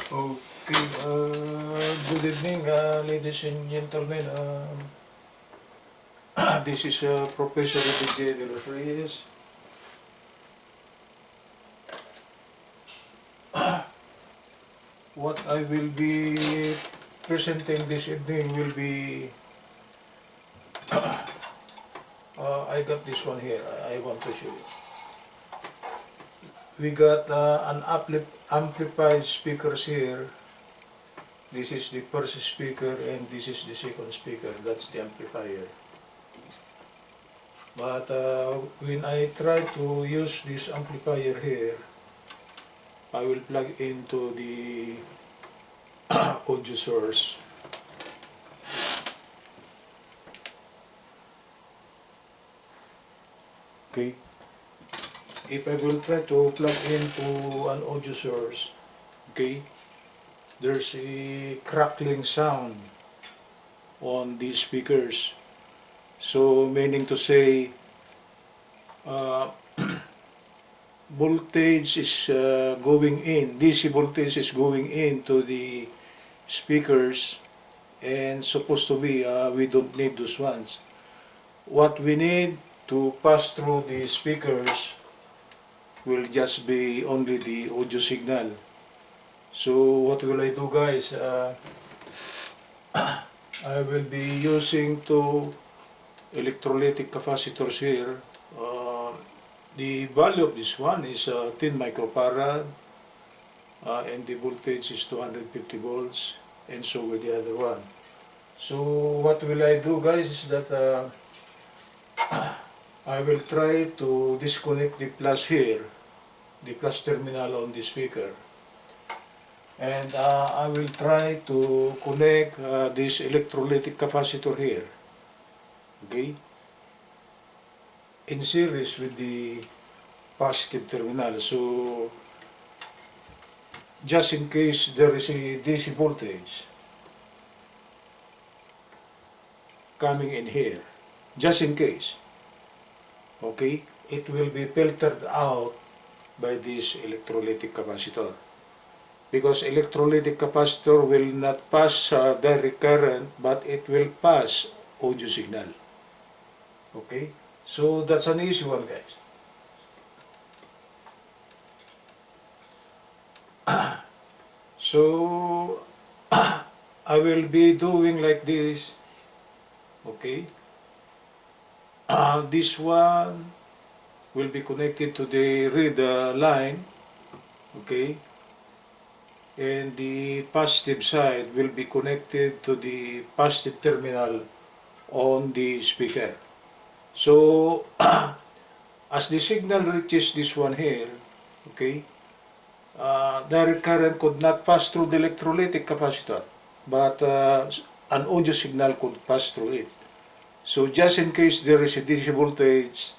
Okay, good evening, ladies and gentlemen. This is Professor David What I will be presenting this evening will be, I got this one here, I want to show you. We got an amplified speakers here. This is the first speaker and this is the second speaker, that's the amplifier. But when I try to use this amplifier here, I will plug into the audio source. Okay. If I will try to plug into an audio source, okay, there's a crackling sound on these speakers. So meaning to say, voltage is going in, DC voltage is going into the speakers, and supposed to be, we don't need those ones. What we need to pass through the speakers will just be only the audio signal. So what will I do, guys? I will be using two electrolytic capacitors here. The value of this one is 10 microfarad and the voltage is 250 volts, and so with the other one. So what will I do, guys, is that I will try to disconnect the plus here, the plus terminal on the speaker, and I will try to connect this electrolytic capacitor here, okay, in series with the positive terminal. So just in case there is a DC voltage coming in here, just in case, okay, it will be filtered out by this electrolytic capacitor, because electrolytic capacitor will not pass direct current, but it will pass audio signal. Okay, so that's an easy one, guys. So I will be doing like this, okay. This one will be connected to the read line, okay, and the positive side will be connected to the positive terminal on the speaker. So as the signal reaches this one here, okay, direct current could not pass through the electrolytic capacitor, but an audio signal could pass through it. So just in case there is a DC voltage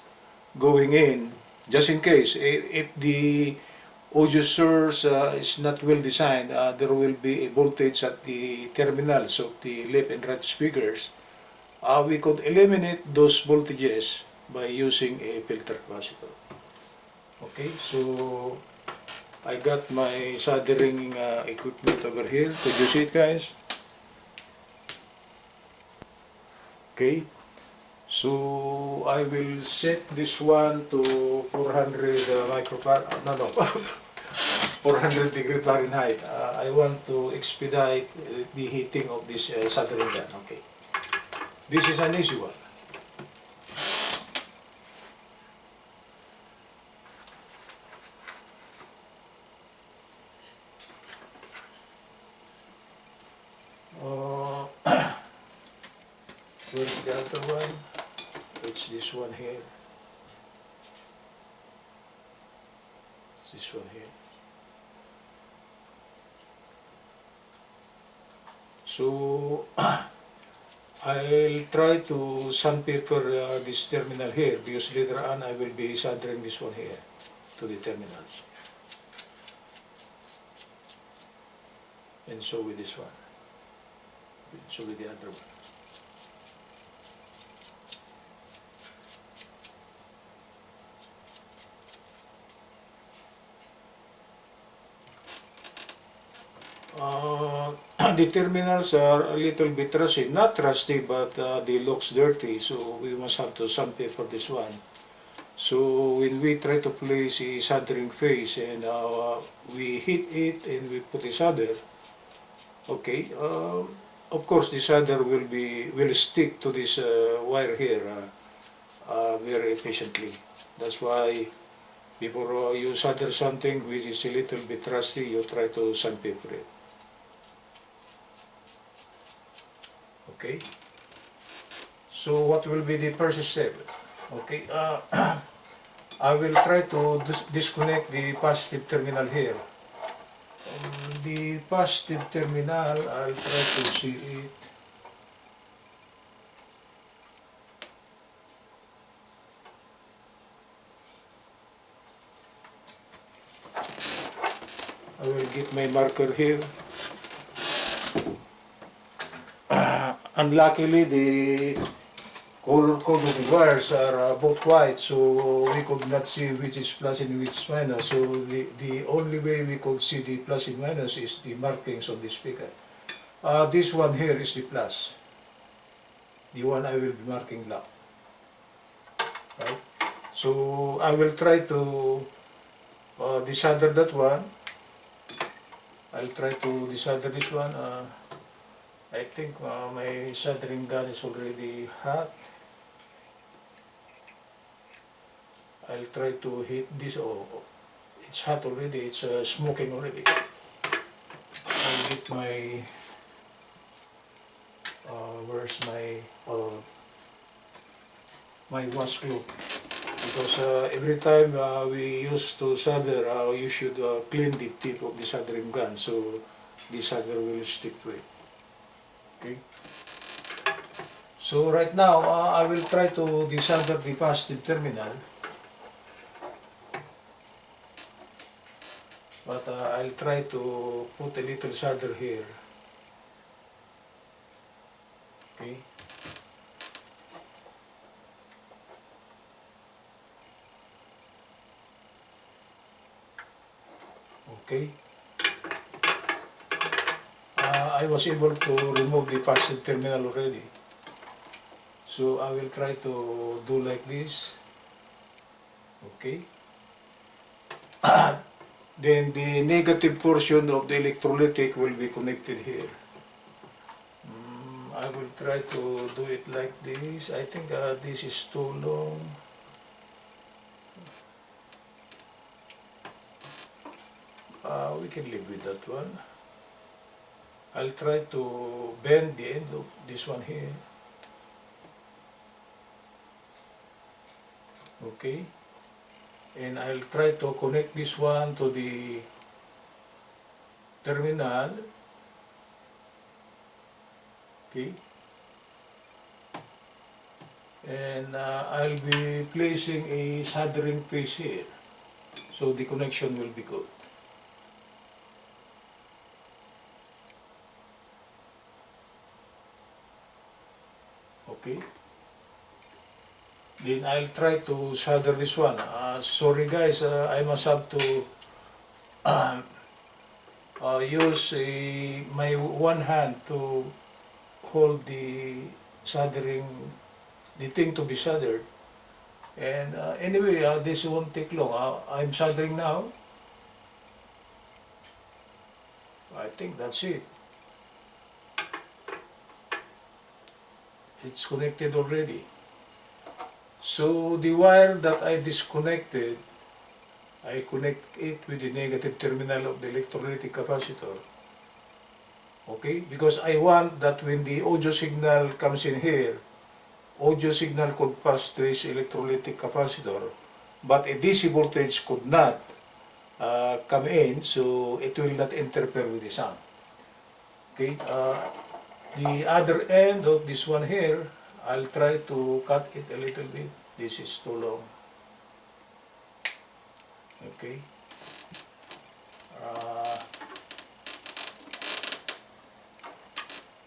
going in, just in case, if the audio source is not well designed, there will be a voltage at the terminals of the left and right speakers. We could eliminate those voltages by using a filter capacitor. Okay, so I got my soldering equipment over here. Could you see it, guys? Okay, so I will set this one to 400 microfarad, no, 400 degree Fahrenheit. I want to expedite the heating of this soldering gun. Okay, this is an easy one. Where's the other one? It's this one here. It's this one here. So I'll try to sandpaper this terminal here, because later on I will be soldering this one here to the terminals. And so with this one. And so with the other one. the terminals are a little bit rusty, not rusty, but they looks dirty, so we must have to sandpaper this one. So when we try to place a soldering face and we hit it and we put a solder, okay, of course the solder will stick to this wire here very efficiently. That's why before you solder something which is a little bit rusty, you try to sandpaper it. Okay. So what will be the first step? Okay. I will try to disconnect the positive terminal here. The positive terminal, I'll try to see it. I will get my marker here. Unluckily, the color code of the wires are both white, so we could not see which is plus and which is minus. So the only way we could see the plus and minus is the markings on the speaker. This one here is the plus. The one I will be marking black. Right? So I will try to desolder that one. I'll try to desolder this one. I think my soldering gun is already hot. I'll try to hit this. Oh, it's hot already. It's smoking already. I'll get my where's my wash glove, because every time we use to solder, you should clean the tip of the soldering gun so the solder will stick to it. Okay. So right now I will try to desolder the positive terminal, but I'll try to put a little solder here. Okay. Okay. I was able to remove the positive terminal already. So I will try to do like this. Okay. Then the negative portion of the electrolytic will be connected here. I will try to do it like this. I think this is too long. We can live with that one. I'll try to bend the end of this one here. Okay. And I'll try to connect this one to the terminal. Okay. And I'll be placing a soldering face here, so the connection will be good. Okay. Then I'll try to solder this one. Sorry guys, I must have to use my one hand to hold the soldering, the thing to be soldered. And anyway, this won't take long. I'm soldering now. I think that's it. It's connected already. So the wire that I disconnected, I connect it with the negative terminal of the electrolytic capacitor. Okay, because I want that when the audio signal comes in here, audio signal could pass to this electrolytic capacitor, but a DC voltage could not come in, so it will not interfere with the sound. Okay, the other end of this one here, I'll try to cut it a little bit. This is too long. Okay.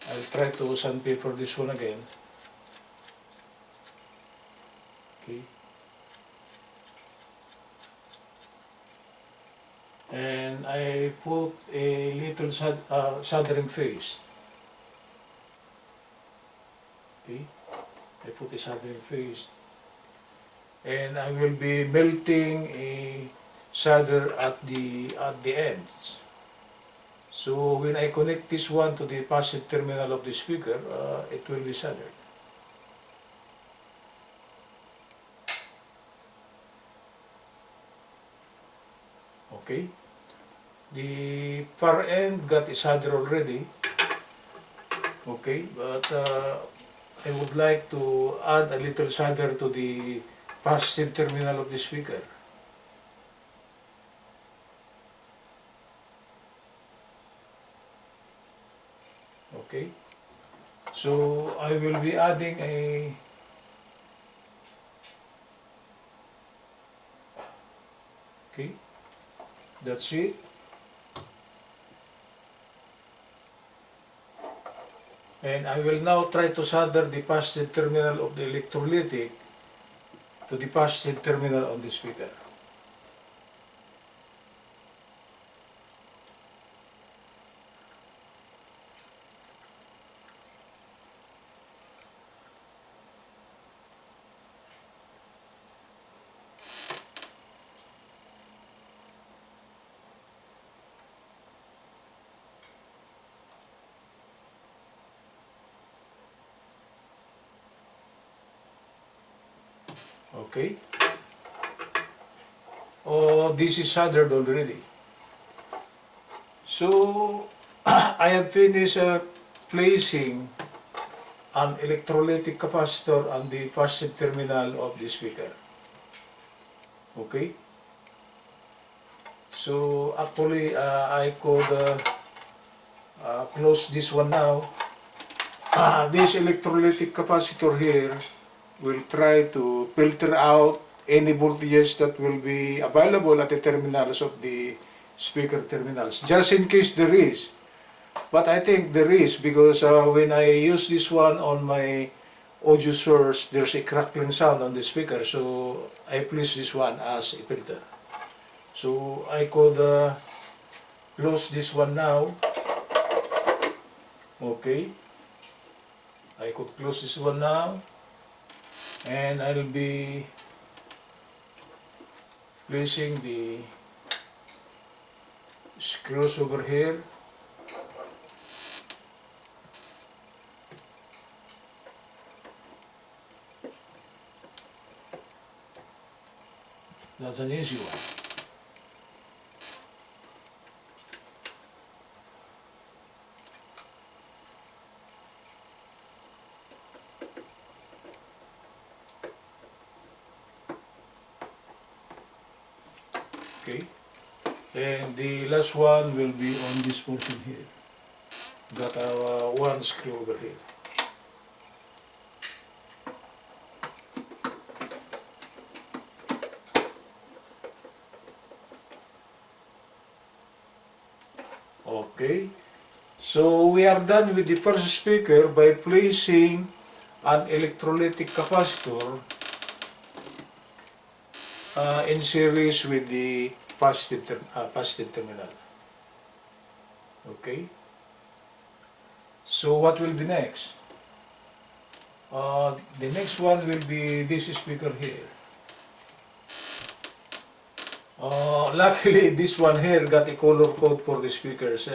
I'll try to sandpaper this one again. Okay. and I put a little soldering face. Okay, I put a soldering face, and I will be melting a solder at the ends. So when I connect this one to the positive terminal of the speaker, it will be soldered. Okay, the far end got a solder already. Okay, but I would like to add a little solder to the positive terminal of the speaker. Okay, so I will be adding a okay, that's it. And I will now try to solder the positive terminal of the electrolytic to the positive terminal on the speaker. Okay. Oh, this is soldered already. So I have finished placing an electrolytic capacitor on the positive terminal of the speaker. Okay. So actually I could close this one now. This electrolytic capacitor here will try to filter out any voltages that will be available at the terminals of the speaker terminals, just in case there is. But I think there is, because when I use this one on my audio source, there's a crackling sound on the speaker, so I place this one as a filter. So I could close this one now. Okay, I could close this one now, and I'll be placing the screws over here. That's an easy one. Okay, and the last one will be on this portion here. Got one screw over here. Okay, so we are done with the first speaker by placing an electrolytic capacitor in series with the positive terminal. Okay, so what will be next? The next one will be this speaker here. Luckily, this one here got a color code for the speakers.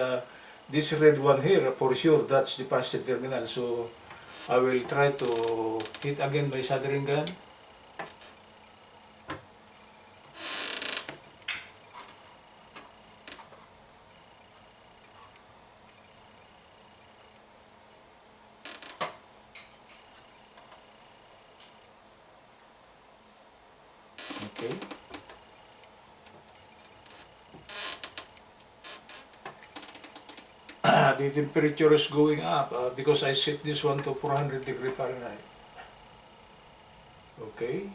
This red one here, for sure, that's the positive terminal. So I will try to hit again by soldering gun. Okay. The temperature is going up because I set this one to 400 degree Fahrenheit. Okay.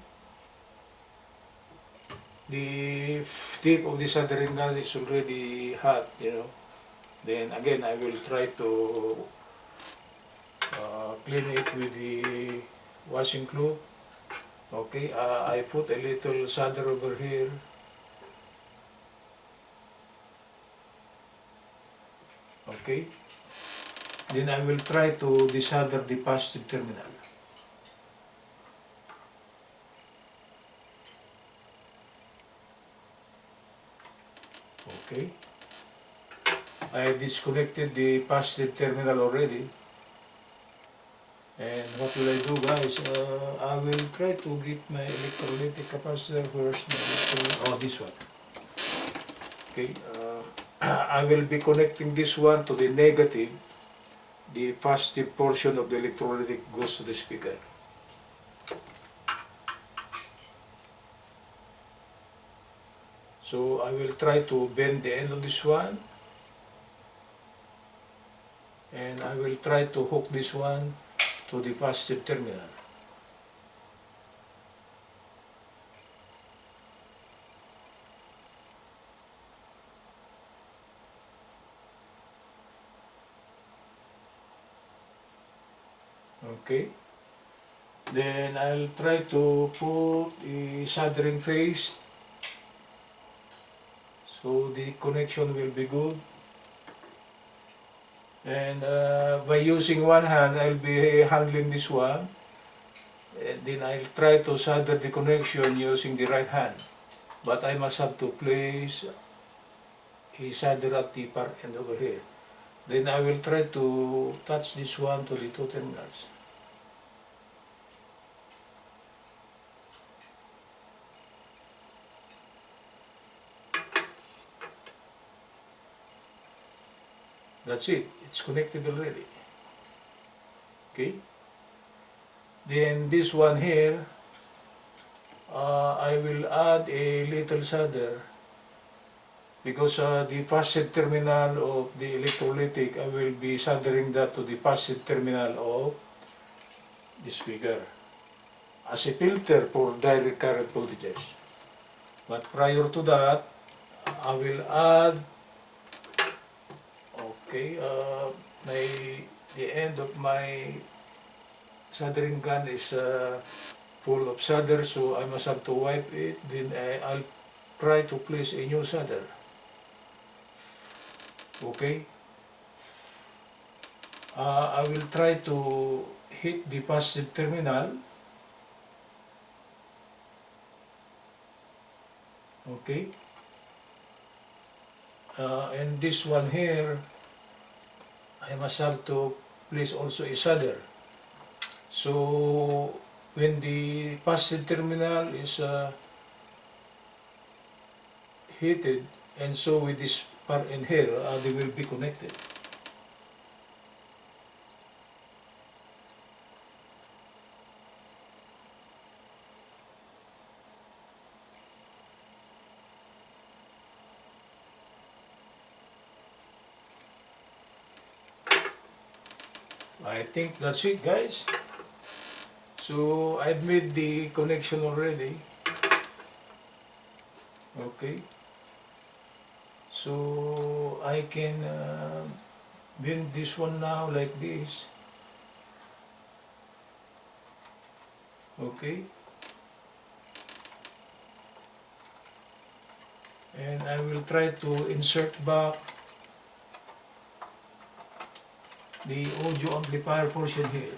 The tip of the soldering gun is already hot, you know. Then again, I will try to clean it with the washing cloth. Okay, I put a little solder over here. Okay. Then I will try to desolder the positive terminal. Okay. I disconnected the positive terminal already. And what will I do, guys? I will try to get my electrolytic capacitor first. This one. Okay. I will be connecting this one to the negative. The positive portion of the electrolytic goes to the speaker. So I will try to bend the end of this one. And I will try to hook this one to the positive terminal. Okay. Then I'll try to put the soldering face so the connection will be good. And by using one hand, I'll be handling this one. And then I'll try to solder the connection using the right hand. But I must have to place a solder at the far end over here. Then I will try to touch this one to the two terminals. That's it. It's connected already. Okay. Then this one here, I will add a little solder because the positive terminal of the electrolytic, I will be soldering that to the positive terminal of the speaker as a filter for direct current voltages. But prior to that, I will add, okay, the end of my soldering gun is full of solder, so I must have to wipe it. Then I'll try to place a new solder. Okay. I will try to hit the positive terminal. Okay. And this one here, I must have to place also a solder. So when the positive terminal is heated, and so with this part in here, they will be connected. I think that's it, guys. So I've made the connection already. Okay. So I can bend this one now like this. Okay. And I will try to insert back the audio amplifier portion here.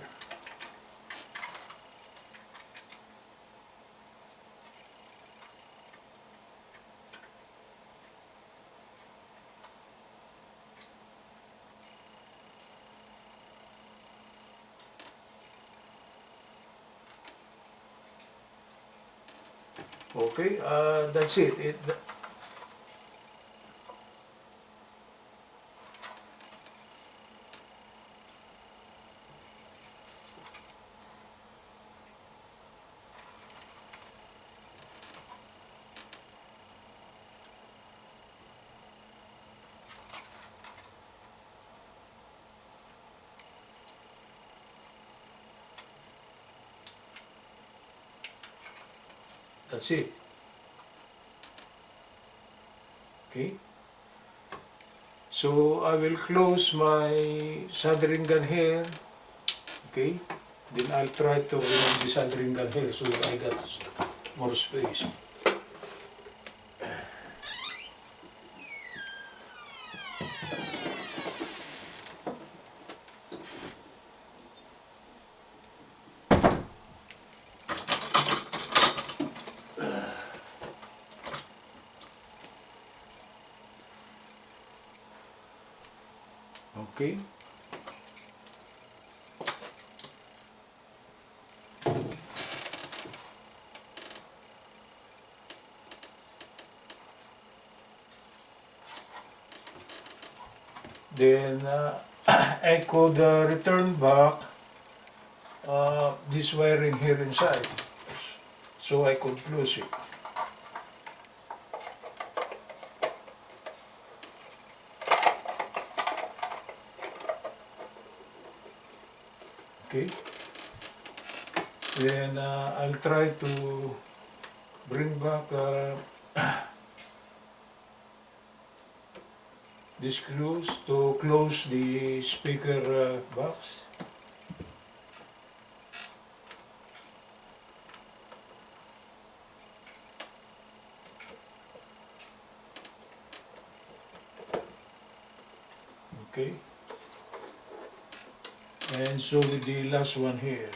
Okay, that's it. That's it. Okay. So I will close my soldering gun here. Okay. Then I'll try to remove the soldering gun here so I got more space. Okay. Then I could return back this wiring here inside, so I could close it. Okay. Then I'll try to bring back the screws to close the speaker box. Okay. And so with the last one here.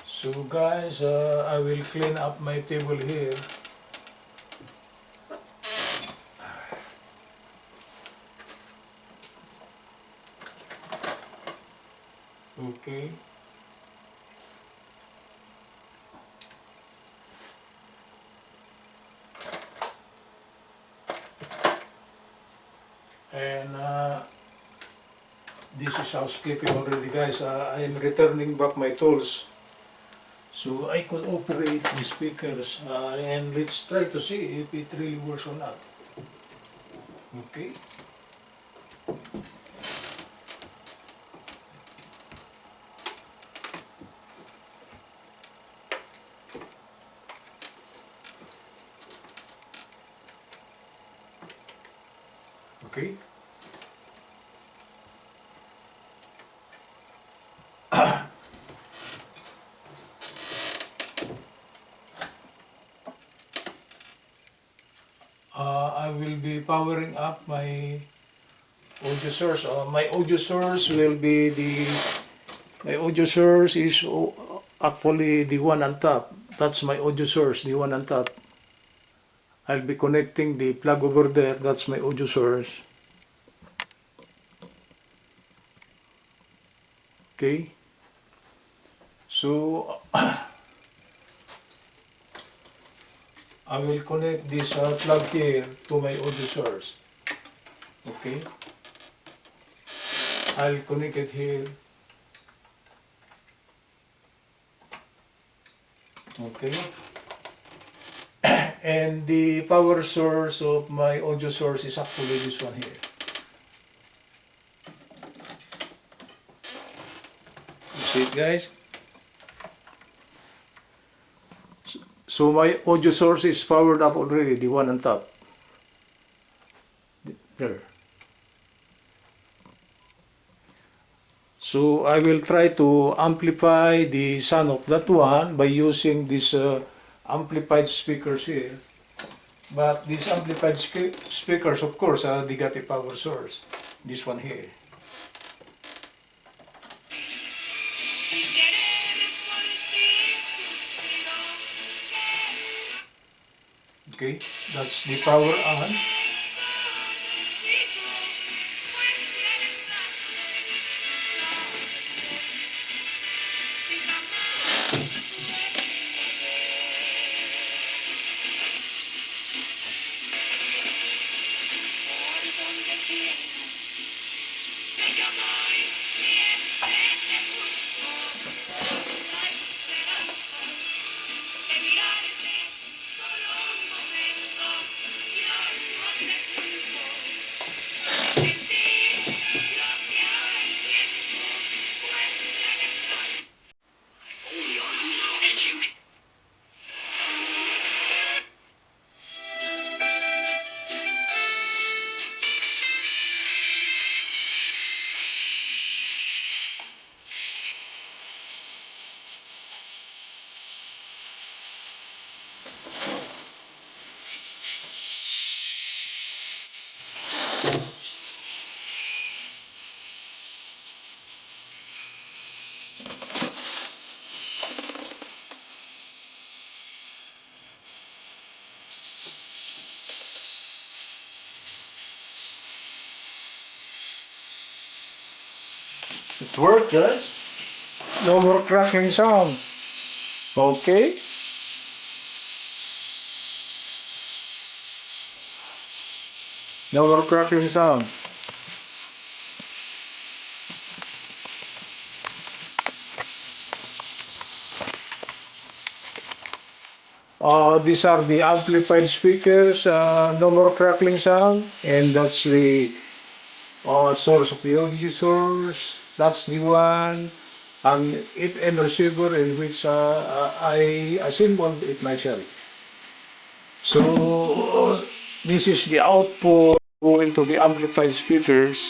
So guys, I will clean up my table here. Okay. And this is housekeeping already, guys. I am returning back my tools so I could operate the speakers, and let's try to see if it really works or not. Okay. Okay. I will be powering up my audio source. My audio source will be my audio source is actually the one on top. That's my audio source, the one on top. I'll be connecting the plug over there. That's my audio source. Okay. So I will connect this plug here to my audio source. Okay. I'll connect it here. Okay. And the power source of my audio source is actually this one here. You see it, guys? So my audio source is powered up already, the one on top. There. So I will try to amplify the sound of that one by using these amplified speakers here. But these amplified speakers, of course, they got a power source. This one here. Okay, that's the power on. It worked, guys. No more crackling sound. Okay. No more crackling sound. These are the amplified speakers, no more crackling sound, and that's the source of the audio source. That's the one, it and receiver in which I assembled it myself. So this is the output going to the amplified speakers.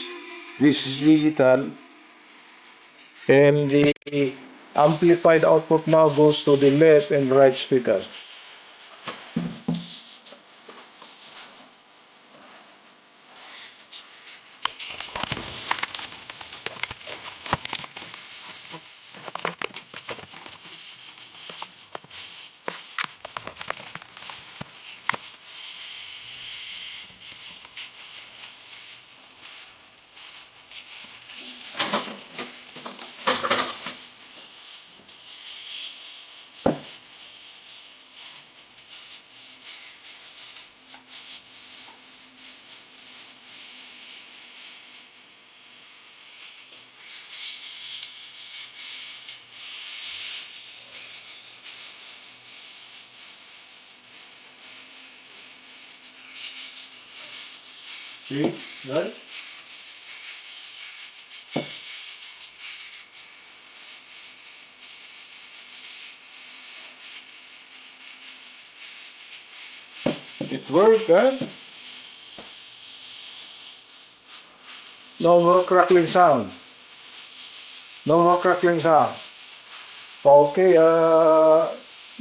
This is digital, and the amplified output now goes to the left and right speakers. See, right? It worked, huh? No more crackling sound. No more crackling sound. Okay,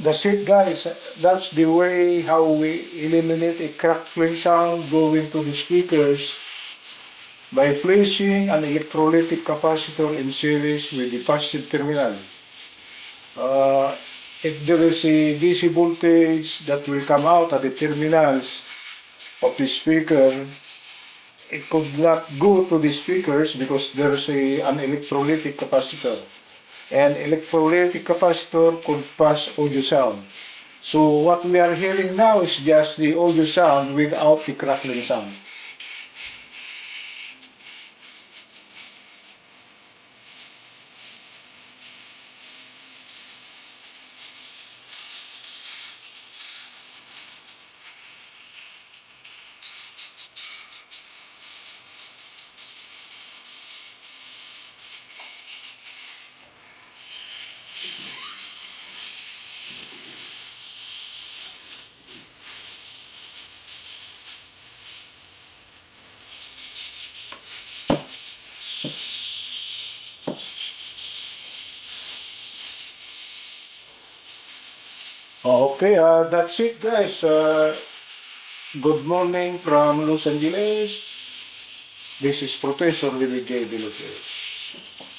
that's it, guys. That's the way how we eliminate a crackling sound going to the speakers by placing an electrolytic capacitor in series with the positive terminal. Uh, if there is a DC voltage that will come out at the terminals of the speaker, it could not go to the speakers because there's an electrolytic capacitor. And electrolytic capacitor could pass audio sound. So what we are hearing now is just the audio sound without the crackling sound. Okay, that's it, guys. Good morning from Los Angeles. This is Professor David J. Delosreyes.